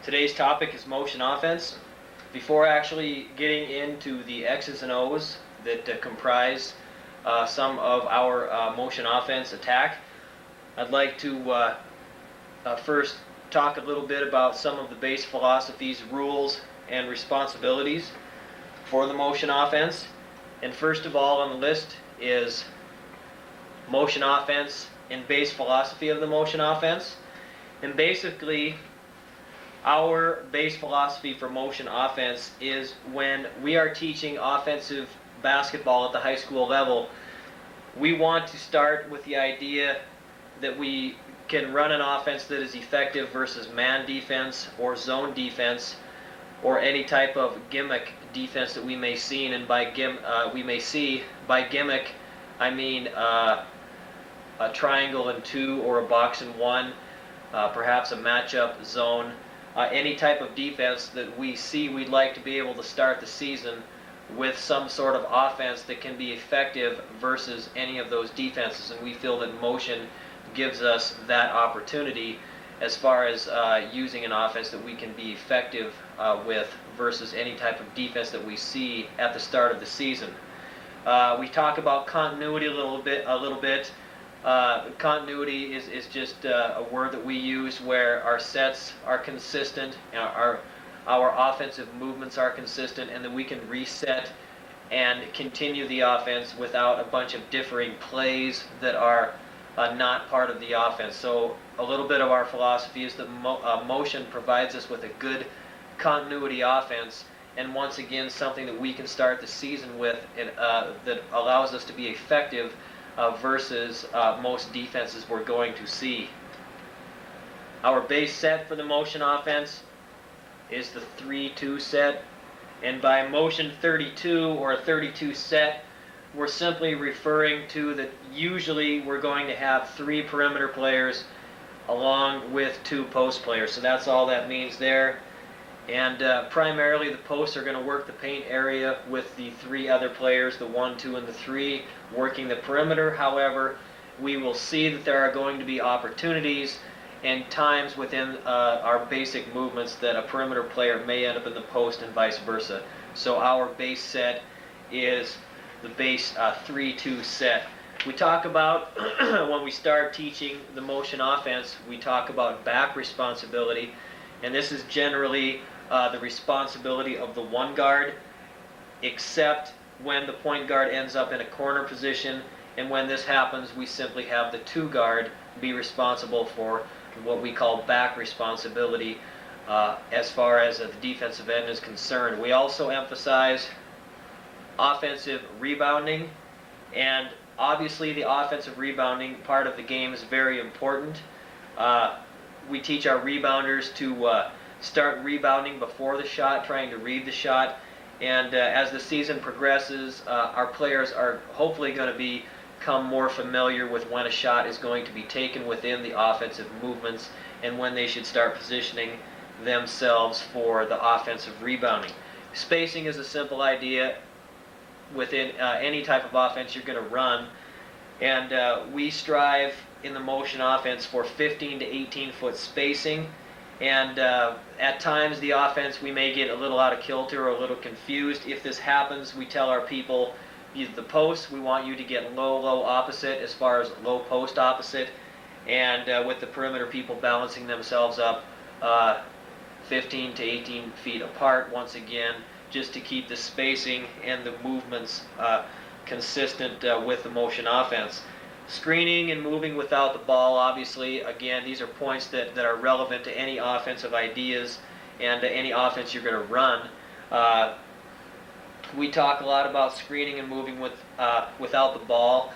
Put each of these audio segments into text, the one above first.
Today's topic is motion offense. Before actually getting into the X's and O's that comprise some of our motion offense attack, I'd like to first talk a little bit about some of the base philosophies, rules, and responsibilities for the motion offense. And first of all on the list is motion offense and base philosophy of the motion offense. And basically, our base philosophy for motion offense is when we are teaching offensive basketball at the high school level, we want to start with the idea that we can run an offense that is effective versus man defense or zone defense or any type of gimmick defense that we may see. And by gimmick, I mean a triangle and two or a box and one, perhaps a matchup zone. Any type of defense that we see, we'd like to be able to start the season with some sort of offense that can be effective versus any of those defenses, and we feel that motion gives us that opportunity as far as using an offense that we can be effective with versus any type of defense that we see at the start of the season. We talk about continuity a little bit. Continuity is just a word that we use where our sets are consistent, our offensive movements are consistent, and that we can reset and continue the offense without a bunch of differing plays that are not part of the offense. So a little bit of our philosophy is that motion provides us with a good continuity offense, and once again something that we can start the season with that allows us to be effective versus most defenses we're going to see. Our base set for the motion offense is the 3-2 set, and by motion 32 or a 32 set, we're simply referring to that usually we're going to have 3 perimeter players along with 2 post players. So that's all that means there. And primarily the posts are going to work the paint area with the 3 other players, the 1, 2, and the 3, working the perimeter. However, we will see that there are going to be opportunities and times within our basic movements that a perimeter player may end up in the post and vice versa. So our base set is the base 3-2 set. We talk about, when we start teaching the motion offense, we talk about back responsibility, and this is generally the responsibility of the 1 guard, except when the point guard ends up in a corner position, and when this happens, we simply have the 2 guard be responsible for what we call back responsibility as far as the defensive end is concerned. We also emphasize offensive rebounding, and obviously the offensive rebounding part of the game is very important. We teach our rebounders to start rebounding before the shot, trying to read the shot, and as the season progresses, our players are hopefully going to become more familiar with when a shot is going to be taken within the offensive movements and when they should start positioning themselves for the offensive rebounding. Spacing is a simple idea within any type of offense you're going to run, and we strive in the motion offense for 15 to 18 foot spacing, and at times the offense we may get a little out of kilter or a little confused. If this happens, we tell our people, the post, we want you to get low opposite as far as low post opposite, and with the perimeter people balancing themselves up 15 to 18 feet apart once again, just to keep the spacing and the movements consistent with the motion offense. Screening and moving without the ball, obviously, again, these are points that are relevant to any offensive ideas and any offense you're going to run. We talk a lot about screening and moving without the ball.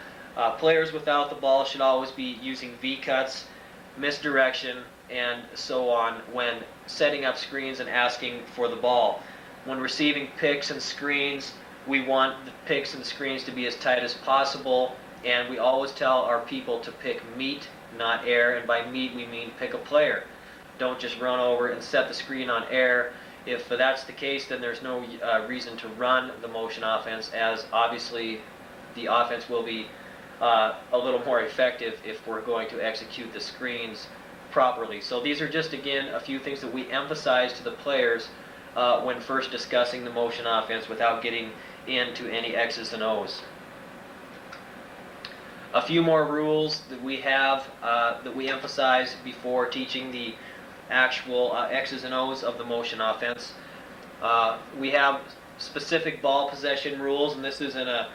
Players without the ball should always be using V-cuts, misdirection, and so on when setting up screens and asking for the ball. When receiving picks and screens, we want the picks and screens to be as tight as possible, and we always tell our people to pick meat, not air, and by meat we mean pick a player. Don't just run over and set the screen on air. If that's the case, then there's no reason to run the motion offense, as obviously the offense will be a little more effective if we're going to execute the screens properly. So these are just, again, a few things that we emphasize to the players when first discussing the motion offense without getting into any X's and O's. A few more rules that we have that we emphasize before teaching the actual X's and O's of the motion offense. We have specific ball possession rules, and this isn't a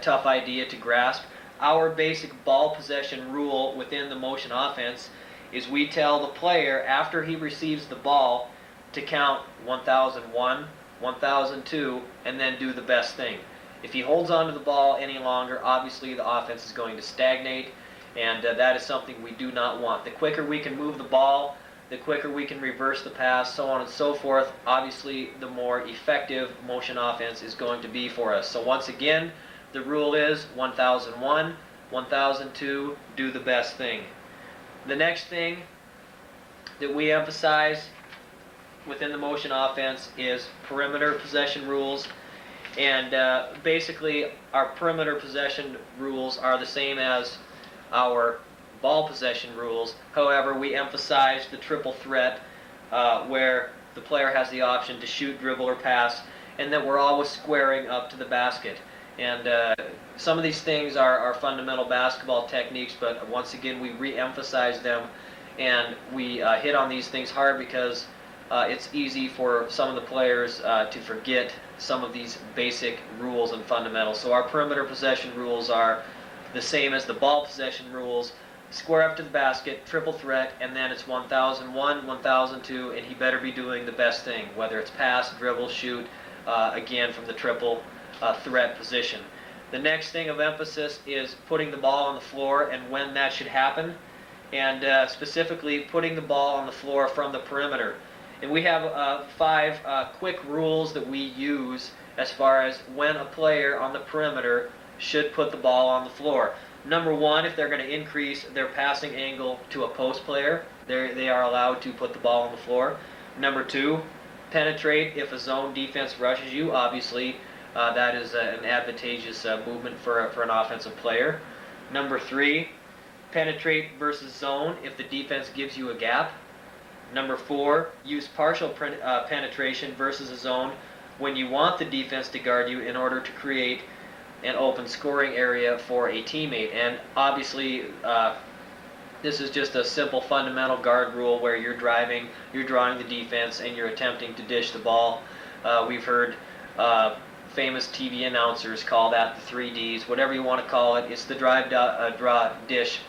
tough idea to grasp. Our basic ball possession rule within the motion offense is we tell the player after he receives the ball to count 1001, 1002, and then do the best thing. If he holds on to the ball any longer, obviously the offense is going to stagnate, and that is something we do not want. The quicker we can move the ball, the quicker we can reverse the pass, so on and so forth, obviously the more effective motion offense is going to be for us. So once again, the rule is 1001, 1002, do the best thing. The next thing that we emphasize within the motion offense is perimeter possession rules. And basically, our perimeter possession rules are the same as our ball possession rules. However, we emphasize the triple threat where the player has the option to shoot, dribble, or pass, and that we're always squaring up to the basket. And some of these things are fundamental basketball techniques, but once again, we re-emphasize them, and we hit on these things hard because it's easy for some of the players to forget some of these basic rules and fundamentals. So our perimeter possession rules are the same as the ball possession rules: square up to the basket, triple threat, and then it's 1001, 1002, and he better be doing the best thing, whether it's pass, dribble, shoot, again from the triple threat position. The next thing of emphasis is putting the ball on the floor and when that should happen, and specifically putting the ball on the floor from the perimeter. And we have 5 quick rules that we use as far as when a player on the perimeter should put the ball on the floor. Number 1, if they're going to increase their passing angle to a post player, they are allowed to put the ball on the floor. Number 2, penetrate if a zone defense rushes you. Obviously, that is an advantageous movement for an offensive player. Number 3, penetrate versus zone if the defense gives you a gap. Number 4, use partial penetration versus a zone when you want the defense to guard you in order to create an open scoring area for a teammate. And obviously, this is just a simple fundamental guard rule where you're driving, you're drawing the defense, and you're attempting to dish the ball. We've heard famous TV announcers call that the 3 Ds, whatever you want to call it. It's the drive, draw, dish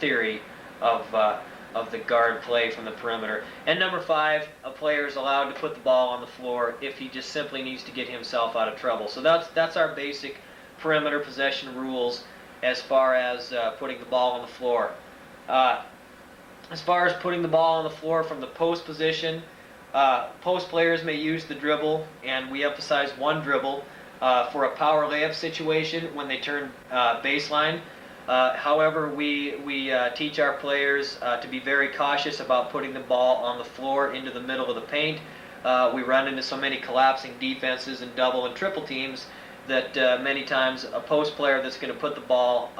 theory of the guard play from the perimeter. And number 5, a player is allowed to put the ball on the floor if he just simply needs to get himself out of trouble. So that's our basic perimeter possession rules as far as putting the ball on the floor. As far as putting the ball on the floor from the post position, post players may use the dribble, and we emphasize one dribble for a power layup situation when they turn baseline. However, we teach our players to be very cautious about putting the ball on the floor into the middle of the paint. We run into so many collapsing defenses and double and triple teams that many times a post player that's going to put the ball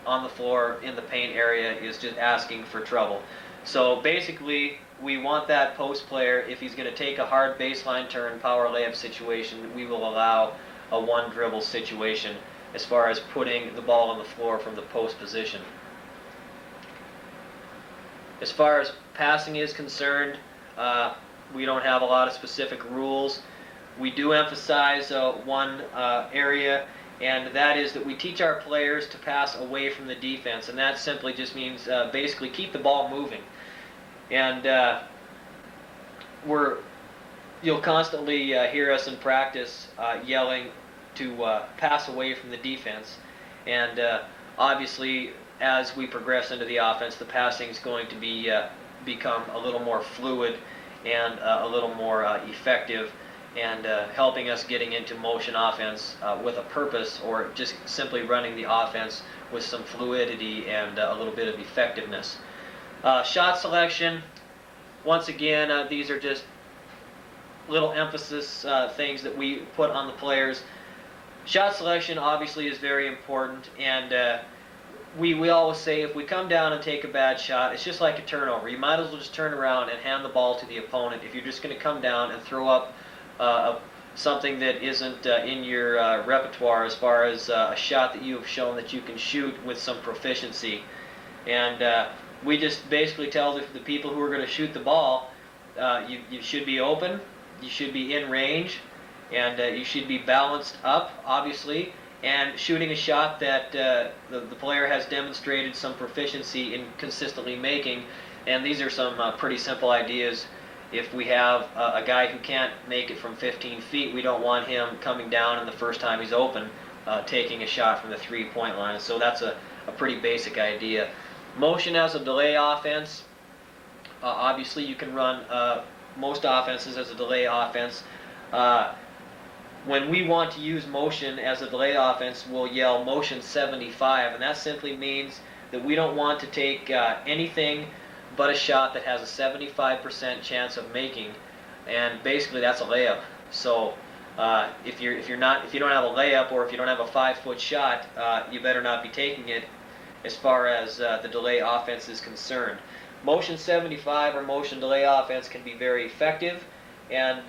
on the floor in the paint area is just asking for trouble. So basically, we want that post player, if he's going to take a hard baseline turn power layup situation, we will allow a one dribble situation as far as putting the ball on the floor from the post position. As far as passing is concerned, we don't have a lot of specific rules. We do emphasize one area, and that is that we teach our players to pass away from the defense, and that simply just means basically keep the ball moving. And you'll constantly hear us in practice yelling to pass away from the defense, and obviously as we progress into the offense, the passing is going to become a little more fluid and a little more effective, and helping us getting into motion offense with a purpose, or just simply running the offense with some fluidity and a little bit of effectiveness. Shot selection, once again, these are just little emphasis things that we put on the players. Shot selection obviously is very important, and we always say if we come down and take a bad shot, it's just like a turnover. You might as well just turn around and hand the ball to the opponent if you're just going to come down and throw up something that isn't in your repertoire as far as a shot that you have shown that you can shoot with some proficiency. And we just basically tell the people who are going to shoot the ball, you should be open, you should be in range, and you should be balanced up, obviously, and shooting a shot that the player has demonstrated some proficiency in consistently making. And these are some pretty simple ideas. If we have a guy who can't make it from 15 feet, we don't want him coming down and the first time he's open taking a shot from the three-point line. So that's a pretty basic idea. Motion as a delay offense. Obviously, you can run most offenses as a delay offense. When we want to use motion as a delay offense, we'll yell motion 75, and that simply means that we don't want to take anything but a shot that has a 75% chance of making, and basically that's a layup. So if you don't have a layup, or if you don't have a 5-foot shot, you better not be taking it as far as the delay offense is concerned. Motion 75 or motion delay offense can be very effective, and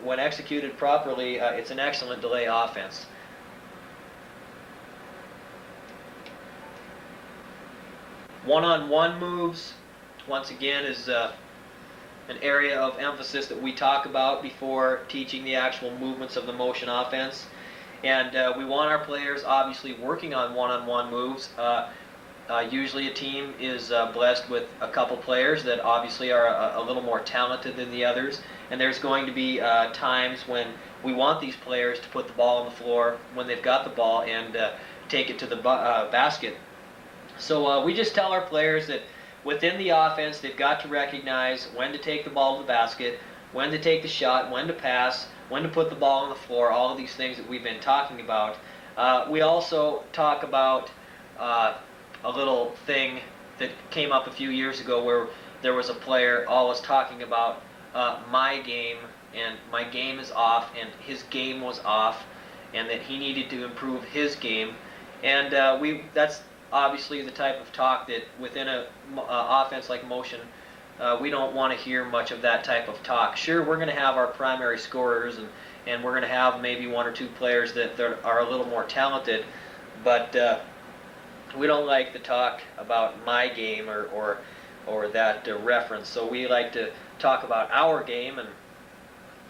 when executed properly, it's an excellent delay offense. One-on-one moves, once again, is an area of emphasis that we talk about before teaching the actual movements of the motion offense. And we want our players obviously working on one-on-one moves. Usually a team is blessed with a couple players that obviously are a little more talented than the others, and there's going to be times when we want these players to put the ball on the floor when they've got the ball and take it to the basket. So we just tell our players that within the offense they've got to recognize when to take the ball to the basket, when to take the shot, when to pass, when to put the ball on the floor, all of these things that we've been talking about. We also talk about a little thing that came up a few years ago where there was a player always talking about my game, and my game is off, and his game was off, and that he needed to improve his game. And that's obviously the type of talk that within an offense like motion, we don't want to hear much of that type of talk. Sure, we're going to have our primary scorers, and we're going to have maybe one or two players that are a little more talented, but we don't like to talk about my game or that reference. So we like to talk about our game and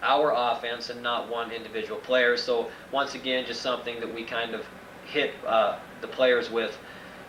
our offense and not one individual player. So once again, just something that we kind of hit the players with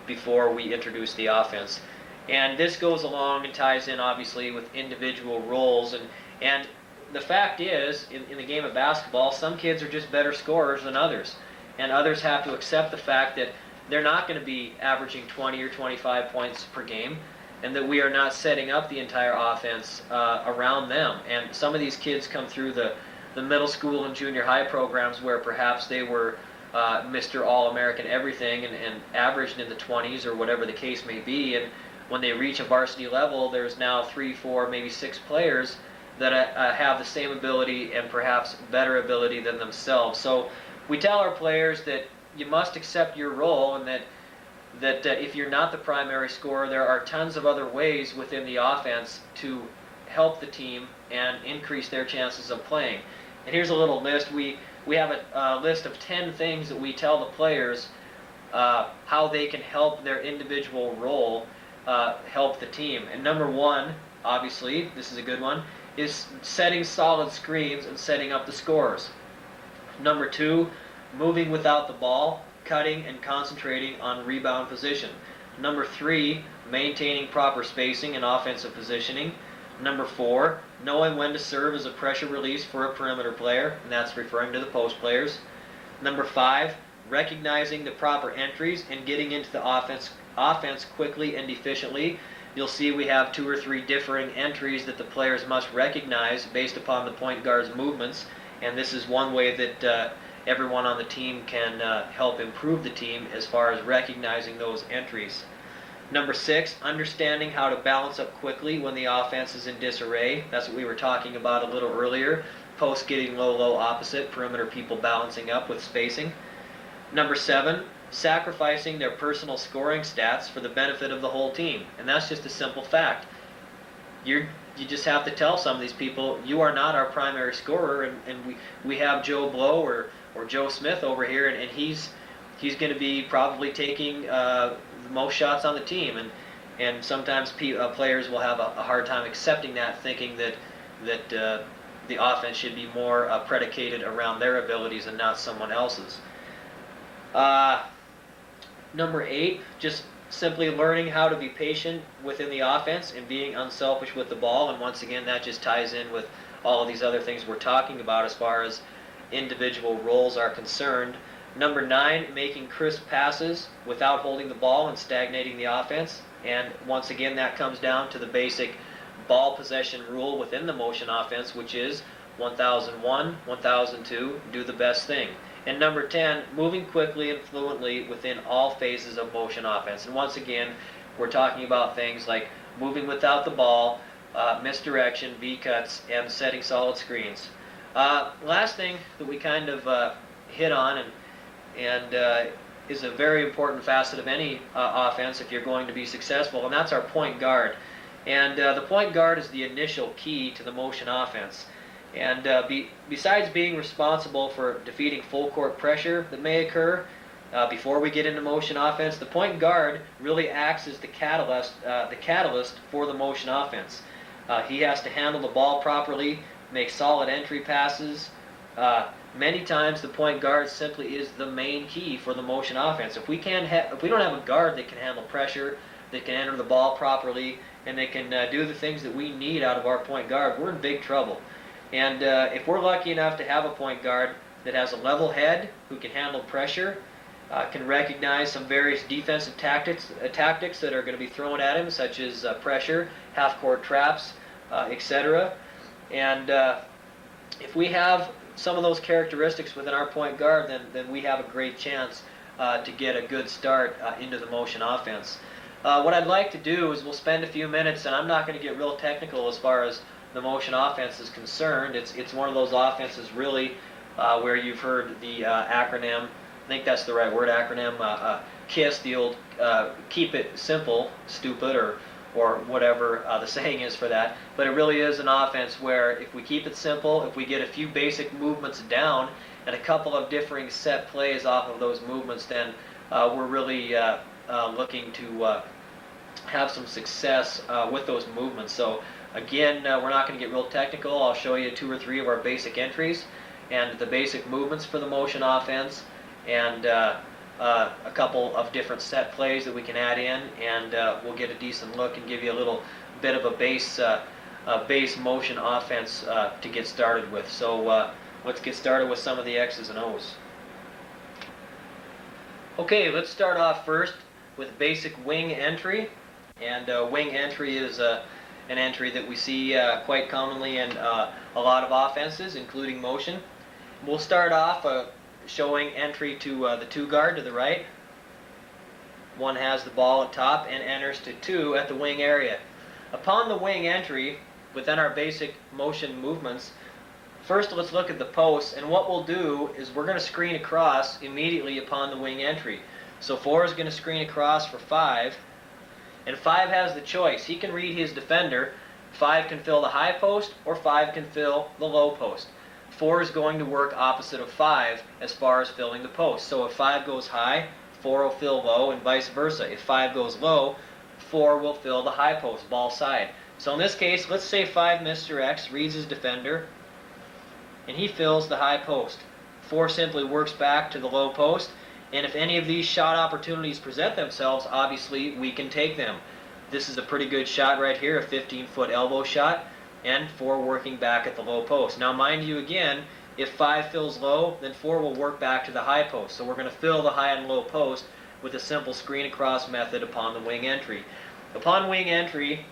before we introduce the offense. And this goes along and ties in obviously with individual roles. And the fact is, in the game of basketball, some kids are just better scorers than others. And others have to accept the fact that they're not going to be averaging 20 or 25 points per game, and that we are not setting up the entire offense around them. And some of these kids come through the middle school and junior high programs where perhaps they were Mr. All-American everything and averaged in the 20s or whatever the case may be. And when they reach a varsity level, there's now 3, 4, maybe 6 players that have the same ability and perhaps better ability than themselves. So we tell our players that you must accept your role, and that if you're not the primary scorer, there are tons of other ways within the offense to help the team and increase their chances of playing. And here's a little list. We have a list of 10 things that we tell the players how they can help their individual role help the team. And number 1, obviously, this is a good one, is setting solid screens and setting up the scores. Number 2, moving without the ball, cutting and concentrating on rebound position. Number 3, maintaining proper spacing and offensive positioning. Number 4, knowing when to serve as a pressure release for a perimeter player, and that's referring to the post players. Number 5, recognizing the proper entries and getting into the offense quickly and efficiently. You'll see we have 2 or 3 differing entries that the players must recognize based upon the point guard's movements, and this is one way that everyone on the team can help improve the team as far as recognizing those entries. Number 6, understanding how to balance up quickly when the offense is in disarray. That's what we were talking about a little earlier. Post getting low, opposite, perimeter people balancing up with spacing. Number 7, sacrificing their personal scoring stats for the benefit of the whole team. And that's just a simple fact. You just have to tell some of these people, you are not our primary scorer, and we have Joe Blow or Joe Smith over here, and he's going to be probably taking the most shots on the team, and sometimes players will have a hard time accepting that, thinking that the offense should be more predicated around their abilities and not someone else's. Number 8, just simply learning how to be patient within the offense and being unselfish with the ball. And once again, that just ties in with all of these other things we're talking about as far as individual roles are concerned. Number 9, making crisp passes without holding the ball and stagnating the offense. And once again, that comes down to the basic ball possession rule within the motion offense, which is 1001, 1002, do the best thing. And number 10, moving quickly and fluently within all phases of motion offense. And once again, we're talking about things like moving without the ball, misdirection, V-cuts, and setting solid screens. Last thing that we kind of hit on and is a very important facet of any offense if you're going to be successful, and that's our point guard. And the point guard is the initial key to the motion offense. And besides being responsible for defeating full court pressure that may occur before we get into motion offense, the point guard really acts as the catalyst for the motion offense. He has to handle the ball properly, make solid entry passes. Many times the point guard simply is the main key for the motion offense. If we don't have a guard that can handle pressure, that can enter the ball properly, and they can do the things that we need out of our point guard, we're in big trouble. And if we're lucky enough to have a point guard that has a level head, who can handle pressure, can recognize some various defensive tactics that are going to be thrown at him, such as pressure, half-court traps, etc. And if we have some of those characteristics within our point guard, then we have a great chance to get a good start into the motion offense. What I'd like to do is we'll spend a few minutes, and I'm not going to get real technical as far as the motion offense is concerned. It's one of those offenses really where you've heard the acronym, I think that's the right word, acronym, KISS, the old keep it simple, stupid, or whatever the saying is for that. But it really is an offense where if we keep it simple, if we get a few basic movements down and a couple of differing set plays off of those movements, then we're really looking to have some success with those movements. So again, we're not going to get real technical. I'll show you 2 or 3 of our basic entries and the basic movements for the motion offense, and a couple of different set plays that we can add in, and we'll get a decent look and give you a little bit of a base motion offense to get started with. So let's get started with some of the X's and O's. Okay, let's start off first with basic wing entry. And wing entry is an entry that we see quite commonly in a lot of offenses, including motion. We'll start off showing entry to the 2 guard to the right. 1 has the ball at top and enters to 2 at the wing area. Upon the wing entry, within our basic motion movements, first let's look at the post, and what we'll do is we're going to screen across immediately upon the wing entry. So 4 is going to screen across for 5, and 5 has the choice. He can read his defender. 5 can fill the high post, or 5 can fill the low post. 4 is going to work opposite of 5 as far as filling the post. So if 5 goes high, 4 will fill low, and vice versa. If 5 goes low, 4 will fill the high post, ball side. So in this case, let's say 5 misdirects, reads his defender, and he fills the high post. 4 simply works back to the low post, and if any of these shot opportunities present themselves, obviously we can take them. This is a pretty good shot right here, a 15-foot elbow shot, and 4 working back at the low post. Now mind you again, if 5 fills low, then 4 will work back to the high post. So we're going to fill the high and low post with a simple screen across method upon the wing entry. Upon wing entry,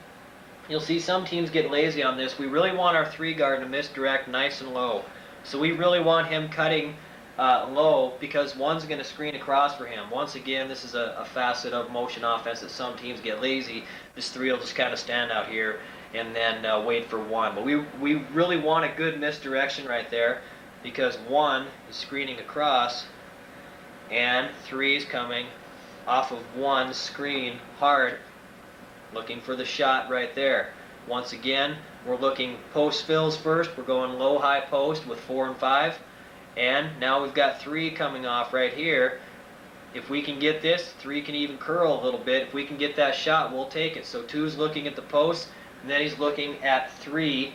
you'll see some teams get lazy on this. We really want our 3 guard to misdirect nice and low. So we really want him cutting low, because 1's going to screen across for him. Once again, this is a facet of motion offense that some teams get lazy. This 3 will just kind of stand out here and then wait for 1. But we really want a good misdirection right there, because 1 is screening across and 3 is coming off of 1 screen hard, looking for the shot right there. Once again, we're looking post fills first. We're going low high post with 4 and 5, and now we've got 3 coming off right here. If we can get this, 3 can even curl a little bit. If we can get that shot, we'll take it. So 2's looking at the post, and then he's looking at 3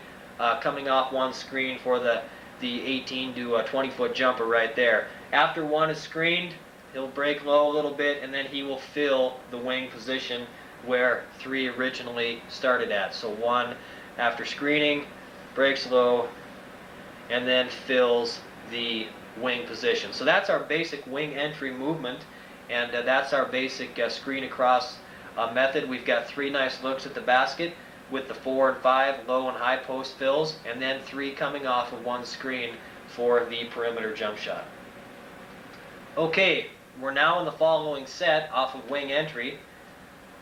coming off 1 screen for the 18 to 20 foot jumper right there. After 1 is screened, he'll break low a little bit, and then he will fill the wing position where 3 originally started at. So 1 after screening, breaks low, and then fills the wing position. So that's our basic wing entry movement, and that's our basic screen across method. We've got 3 nice looks at the basket with the 4 and 5 low and high post fills, and then 3 coming off of 1 screen for the perimeter jump shot. Okay, we're now in the following set off of wing entry,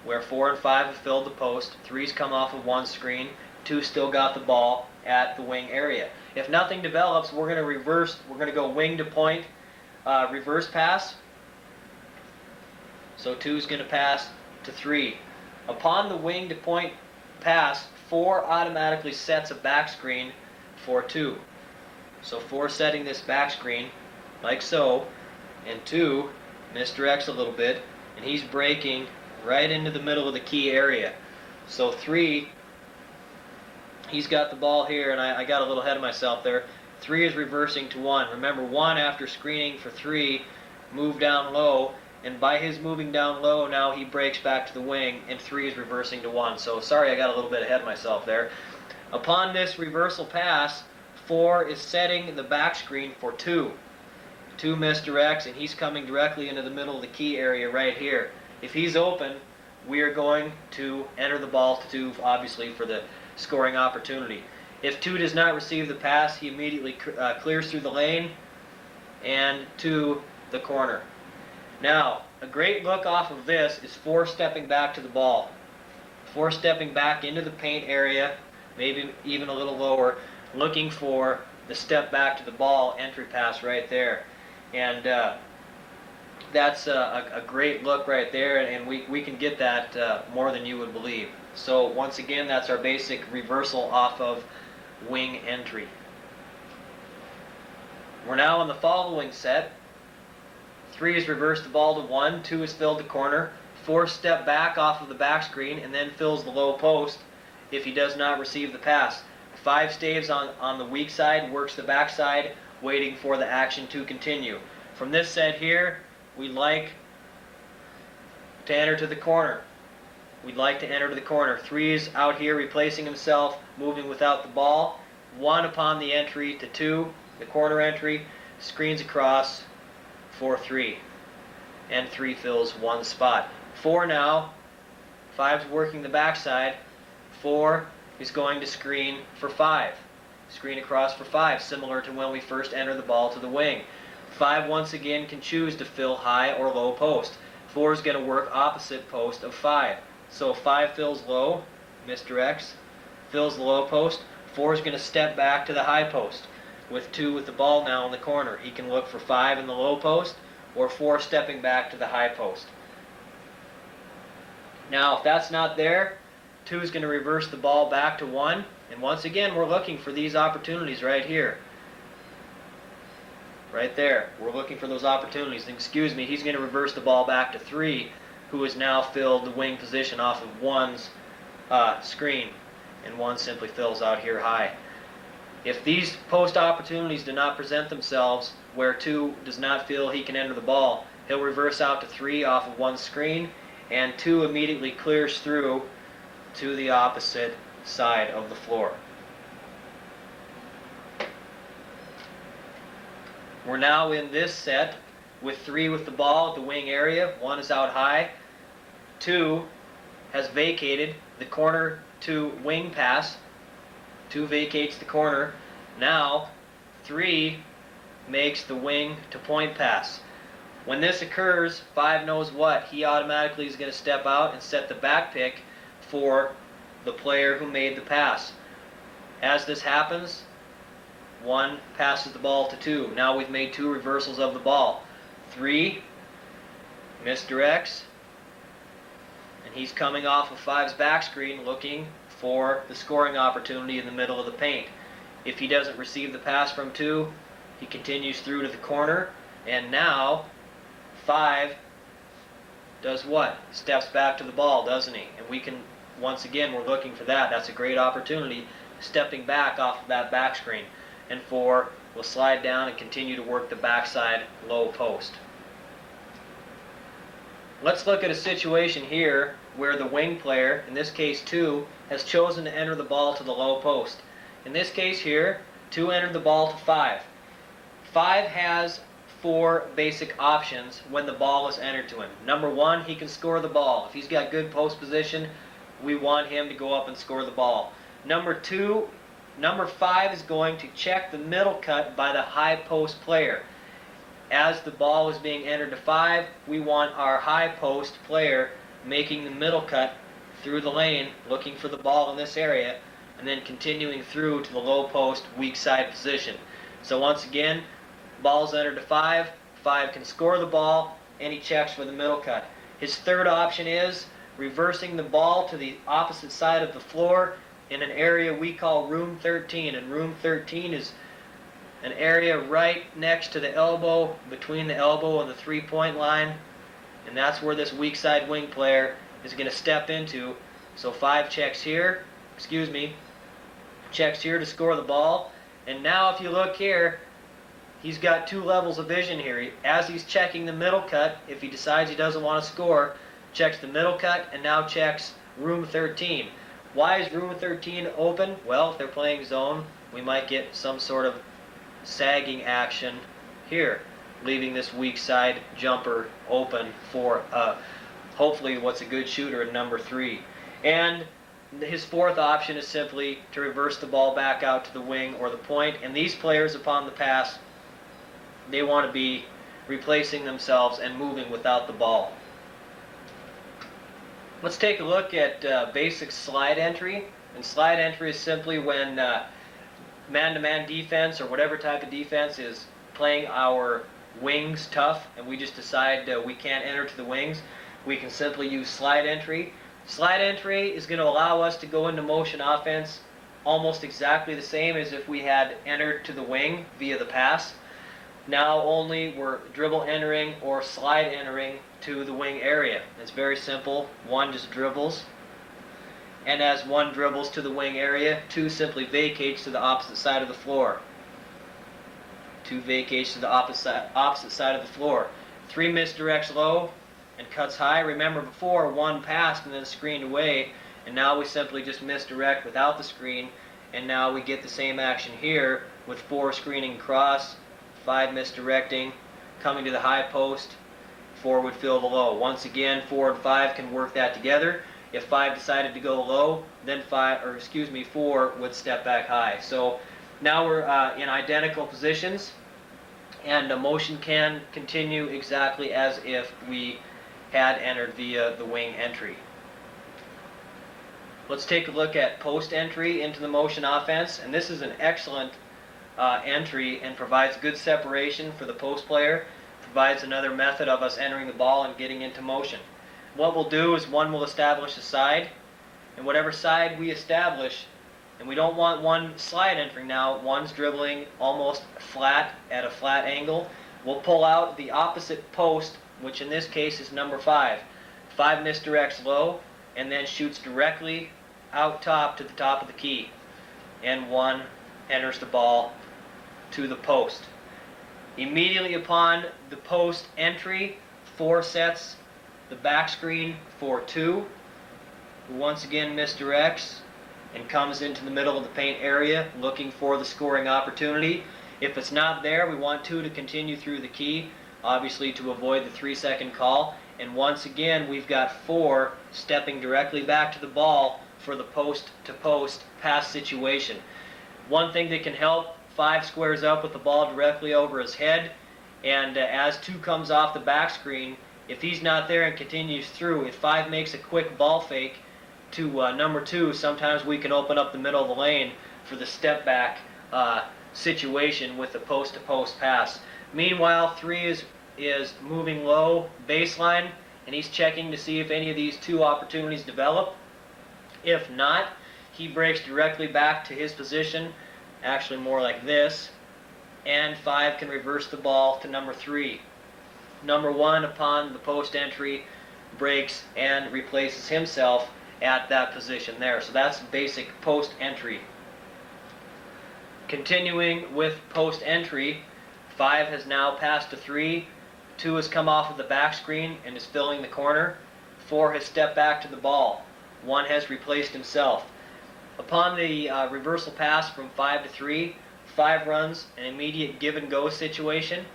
where 4 and 5 have filled the post, 3's come off of 1 screen, 2 still got the ball at the wing area. If nothing develops, we're going to reverse. We're going to go wing to point, reverse pass. So 2's going to pass to 3. Upon the wing to point pass, 4 automatically sets a back screen for 2. So 4 setting this back screen like so, and 2 misdirects a little bit, and he's breaking right into the middle of the key area. So 3, he's got the ball here, and I got a little ahead of myself there. 3 is reversing to 1. Remember, 1 after screening for 3 moved down low, and by his moving down low, now he breaks back to the wing, and 3 is reversing to 1. So sorry, I got a little bit ahead of myself there. Upon this reversal pass, 4 is setting the back screen for 2. 2 misdirects, and he's coming directly into the middle of the key area right here. If he's open, we are going to enter the ball to 2, obviously, for the scoring opportunity. If 2 does not receive the pass, he immediately clears through the lane and to the corner. Now, a great look off of this is 4 stepping back to the ball. 4 stepping back into the paint area, maybe even a little lower, looking for the step back to the ball entry pass right there. And that's a great look right there, and we can get that more than you would believe. So once again, that's our basic reversal off of wing entry. We're now on the following set. 3 is reversed the ball to 1, 2 is filled the corner, 4 step back off of the back screen and then fills the low post if he does not receive the pass. 5 stays on the weak side, works the back side, waiting for the action to continue. From this set here, we like to enter to the corner. We'd like to enter to the corner. 3 is out here replacing himself, moving without the ball. 1 upon the entry to 2, the corner entry, screens across for 3. And 3 fills 1 spot. 4 now, 5's working the backside. 4 is going to screen for 5. Screen across for 5, similar to when we first enter the ball to the wing. 5 once again can choose to fill high or low post. 4 is going to work opposite post of 5. So 5 fills low, misdirects, fills the low post. 4 is going to step back to the high post. With 2 with the ball now in the corner, he can look for 5 in the low post or 4 stepping back to the high post. Now, if that's not there, 2 is going to reverse the ball back to 1. And once again, we're looking for these opportunities right here. Right there. We're looking for those opportunities. Excuse me, he's going to reverse the ball back to 3, who has now filled the wing position off of 1's screen. And 1 simply fills out here high. If these post opportunities do not present themselves where 2 does not feel he can enter the ball, he'll reverse out to 3 off of 1's screen, and 2 immediately clears through to the opposite side of the floor. We're now in this set with 3 with the ball at the wing area. 1 is out high. 2 has vacated the corner to wing pass. 2 vacates the corner. Now 3 makes the wing to point pass. When this occurs, 5 knows what? He automatically is going to step out and set the back pick for the player who made the pass. As this happens, 1 passes the ball to 2. Now we've made 2 reversals of the ball. 3 misdirects, and he's coming off of 5's back screen looking for the scoring opportunity in the middle of the paint. If he doesn't receive the pass from 2, he continues through to the corner, and now 5 does what? Steps back to the ball, doesn't he? And we can, once again, we're looking for that. That's a great opportunity, stepping back off of that back screen. And 4 will slide down and continue to work the backside low post. Let's look at a situation here where the wing player, in this case 2, has chosen to enter the ball to the low post. In this case here, 2 entered the ball to 5. 5 has 4 basic options when the ball is entered to him. Number 1, he can score the ball. If he's got good post position, we want him to go up and score the ball. Number 5 is going to check the middle cut by the high post player. As the ball is being entered to 5, we want our high post player making the middle cut through the lane, looking for the ball in this area, and then continuing through to the low post weak side position. So once again, ball's entered to 5, 5 can score the ball, and he checks for the middle cut. His third option is reversing the ball to the opposite side of the floor in an area we call room 13, and room 13 is an area right next to the elbow, between the elbow and the 3-point line, and that's where this weak side wing player is going to step into. So 5 checks here, checks here to score the ball, and now if you look here, he's got 2 levels of vision here. As he's checking the middle cut, if he decides he doesn't want to score, checks the middle cut and now checks room 13. Why is room 13 open? Well, if they're playing zone, we might get some sort of sagging action here, leaving this weak side jumper open for hopefully what's a good shooter in number 3. And his fourth option is simply to reverse the ball back out to the wing or the point, and these players upon the pass, they want to be replacing themselves and moving without the ball. Let's take a look at basic slide entry. And slide entry is simply when man-to-man defense or whatever type of defense is playing our wings tough and we just decide we can't enter to the wings, we can simply use slide entry. Slide entry is going to allow us to go into motion offense almost exactly the same as if we had entered to the wing via the pass. Now only we're dribble entering or slide entering to the wing area. It's very simple. 1 just dribbles, and as 1 dribbles to the wing area, 2 simply vacates to the opposite side of the floor. 2 vacates to the opposite side of the floor. 3 misdirects low and cuts high. Remember before, 1 passed and then screened away, and now we simply just misdirect without the screen, and now we get the same action here with 4 screening cross, 5 misdirecting, coming to the high post, 4 would fill the low. Once again, 4 and 5 can work that together. If 5 decided to go low, then 4 would step back high. So now we're in identical positions, and the motion can continue exactly as if we had entered via the wing entry. Let's take a look at post entry into the motion offense, and this is an excellent entry and provides good separation for the post player, provides another method of us entering the ball and getting into motion. What we'll do is 1 will establish a side, and whatever side we establish, and we don't want 1 slide entering now, 1's dribbling almost flat at a flat angle, we'll pull out the opposite post, which in this case is number 5. 5 misdirects low and then shoots directly out top to the top of the key, and 1 enters the ball to the post. Immediately upon the post entry, 4 sets the back screen for 2, who once again misdirects and comes into the middle of the paint area looking for the scoring opportunity. If it's not there, we want 2 to continue through the key, obviously to avoid the 3-second call. And once again, we've got 4 stepping directly back to the ball for the post-to-post pass situation. One thing that can help, 5 squares up with the ball directly over his head, and as 2 comes off the back screen, if he's not there and continues through, if 5 makes a quick ball fake to number 2, sometimes we can open up the middle of the lane for the step back situation with the post-to-post pass. Meanwhile, 3 is is moving low baseline, and he's checking to see if any of these 2 opportunities develop. If not, he breaks directly back to his position, actually more like this, and 5 can reverse the ball to number 3. Number 1, upon the post entry, breaks and replaces himself at that position there. So that's basic post entry. Continuing with post entry, 5 has now passed to 3, 2 has come off of the back screen and is filling the corner, 4 has stepped back to the ball, 1 has replaced himself. Upon the reversal pass from 5 to 3, 5 runs an immediate give and go situation.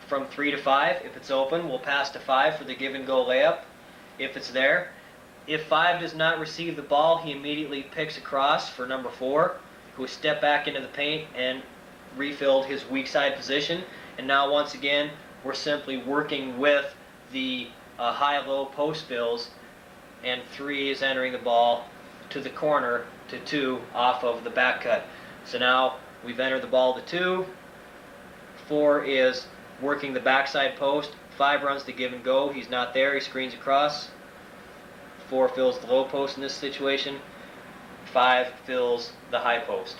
From 3 to 5, if it's open, we'll pass to 5 for the give and go layup, if it's there. If 5 does not receive the ball, he immediately picks across for number 4, who has stepped back into the paint and refilled his weak side position. And now once again, we're simply working with the high-low post fills, and 3 is entering the ball to the corner to 2 off of the back cut. So now we've entered the ball to 2, 4 is working the backside post, 5 runs the give and go, he's not there, he screens across, 4 fills the low post in this situation, 5 fills the high post.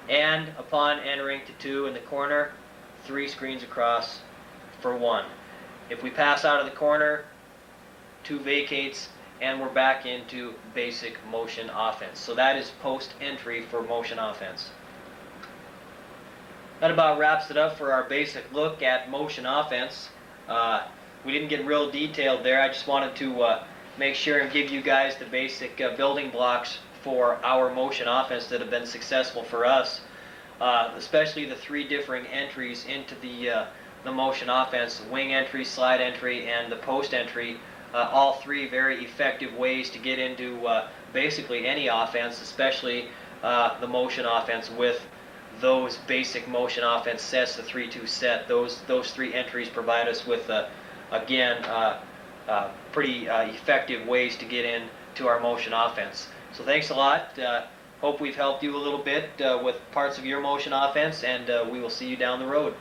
And upon entering to 2 in the corner, 3 screens across for 1. If we pass out of the corner, 2 vacates, and we're back into basic motion offense. So that is post entry for motion offense. That about wraps it up for our basic look at motion offense. We didn't get real detailed there. I just wanted to make sure and give you guys the basic building blocks for our motion offense that have been successful for us, especially the 3 differing entries into the motion offense: wing entry, slide entry, and the post entry. All 3 very effective ways to get into basically any offense, especially the motion offense with those basic motion offense sets, the 3-2 set. Those 3 entries provide us with, again, pretty effective ways to get into our motion offense. So thanks a lot. Hope we've helped you a little bit with parts of your motion offense, and we will see you down the road.